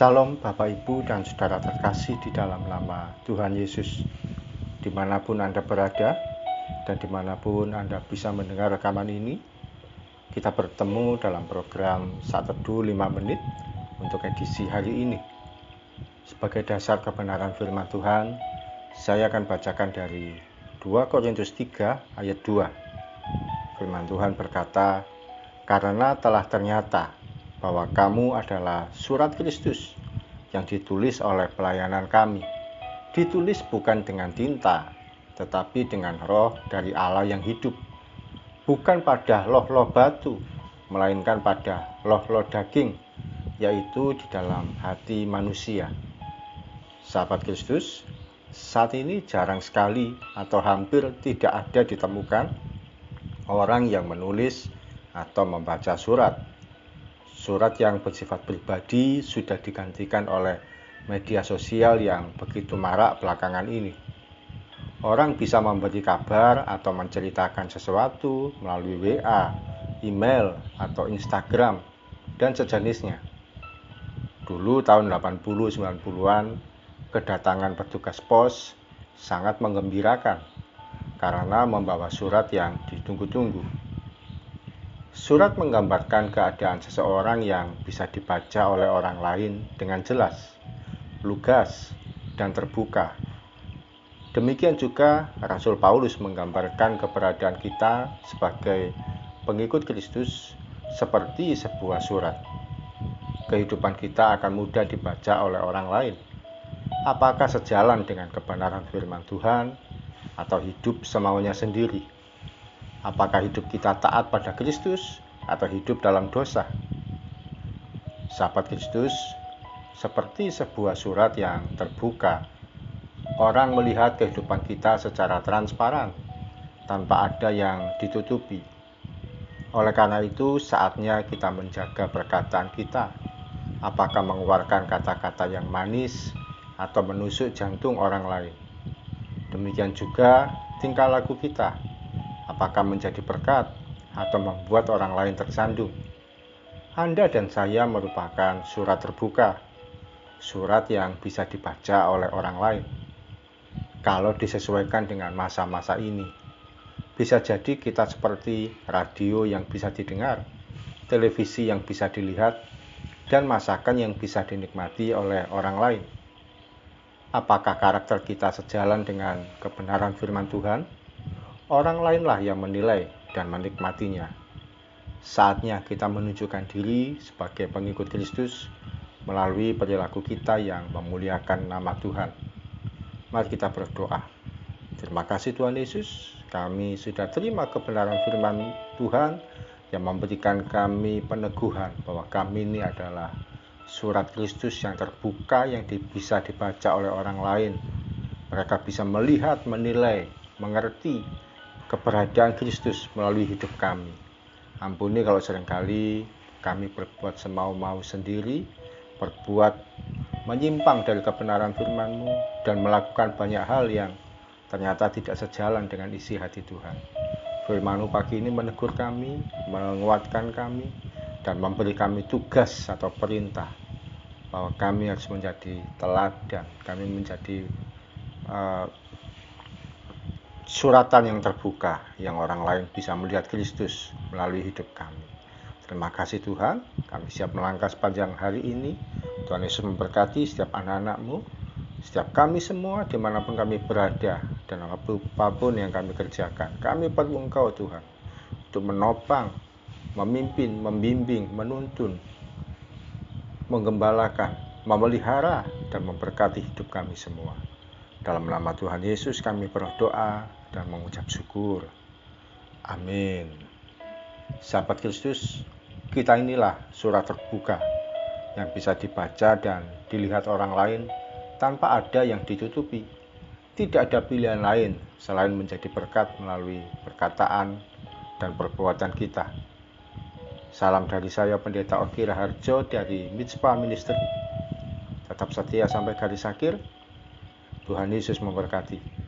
Salam Bapak Ibu dan Saudara terkasih di dalam nama Tuhan Yesus. Dimanapun Anda berada dan dimanapun Anda bisa mendengar rekaman ini, kita bertemu dalam program Saat Teduh 5 Menit untuk edisi hari ini. Sebagai dasar kebenaran firman Tuhan, saya akan bacakan dari 2 Korintus 3 ayat 2. Firman Tuhan berkata, "Karena telah ternyata bahwa kamu adalah surat Kristus yang ditulis oleh pelayanan kami. Ditulis bukan dengan tinta, tetapi dengan roh dari Allah yang hidup. Bukan pada loh-loh batu, melainkan pada loh-loh daging, yaitu di dalam hati manusia." Sahabat Kristus, saat ini jarang sekali atau hampir tidak ada ditemukan orang yang menulis atau membaca surat. Surat yang bersifat pribadi sudah digantikan oleh media sosial yang begitu marak belakangan ini. Orang bisa memberi kabar atau menceritakan sesuatu melalui WA, email, atau Instagram, dan sejenisnya. Dulu tahun 80-90-an, kedatangan petugas pos sangat menggembirakan karena membawa surat yang ditunggu-tunggu. Surat menggambarkan keadaan seseorang yang bisa dibaca oleh orang lain dengan jelas, lugas, dan terbuka. Demikian juga Rasul Paulus menggambarkan keberadaan kita sebagai pengikut Kristus seperti sebuah surat. Kehidupan kita akan mudah dibaca oleh orang lain. Apakah sejalan dengan kebenaran firman Tuhan atau hidup semaunya sendiri? Apakah hidup kita taat pada Kristus atau hidup dalam dosa? Sahabat Kristus, seperti sebuah surat yang terbuka, orang melihat kehidupan kita secara transparan, tanpa ada yang ditutupi. Oleh karena itu, saatnya kita menjaga perkataan kita, apakah mengeluarkan kata-kata yang manis atau menusuk jantung orang lain. Demikian juga tingkah laku kita, apakah menjadi berkat atau membuat orang lain tersandung. Anda dan saya merupakan surat terbuka, surat yang bisa dibaca oleh orang lain. Kalau disesuaikan dengan masa-masa ini, bisa jadi kita seperti radio yang bisa didengar, televisi yang bisa dilihat, dan masakan yang bisa dinikmati oleh orang lain. Apakah karakter kita sejalan dengan kebenaran firman Tuhan? Orang lainlah yang menilai dan menikmatinya. Saatnya kita menunjukkan diri sebagai pengikut Kristus melalui perilaku kita yang memuliakan nama Tuhan. Mari kita berdoa. Terima kasih Tuhan Yesus, kami sudah terima kebenaran firman Tuhan yang memberikan kami peneguhan bahwa kami ini adalah surat Kristus yang terbuka yang bisa dibaca oleh orang lain. Mereka bisa melihat, menilai, mengerti keberadaan Kristus melalui hidup kami. Ampuni kalau seringkali kami berbuat semau-mau sendiri, berbuat menyimpang dari kebenaran firman-Mu, dan melakukan banyak hal yang ternyata tidak sejalan dengan isi hati Tuhan. Firman-Mu pagi ini menegur kami, menguatkan kami, dan memberi kami tugas atau perintah bahwa kami harus menjadi teladan, kami menjadi suratan yang terbuka yang orang lain bisa melihat Kristus melalui hidup kami. Terima kasih Tuhan, kami siap melangkah sepanjang hari ini. Tuhan Yesus memberkati setiap anak-anak-Mu, setiap kami semua dimanapun kami berada dan apapun yang kami kerjakan. Kami perlu Engkau Tuhan untuk menopang, memimpin, membimbing, menuntun, menggembalakan, memelihara, dan memberkati hidup kami semua. Dalam nama Tuhan Yesus kami berdoa dan mengucap syukur. Amin. Sahabat Kristus, kita inilah surat terbuka yang bisa dibaca dan dilihat orang lain tanpa ada yang ditutupi. Tidak ada pilihan lain selain menjadi berkat melalui perkataan dan perbuatan kita. Salam dari saya Pendeta Ogi Raharjo dari Mitspa Ministry. Tetap setia sampai garis akhir. Tuhan Yesus memberkati.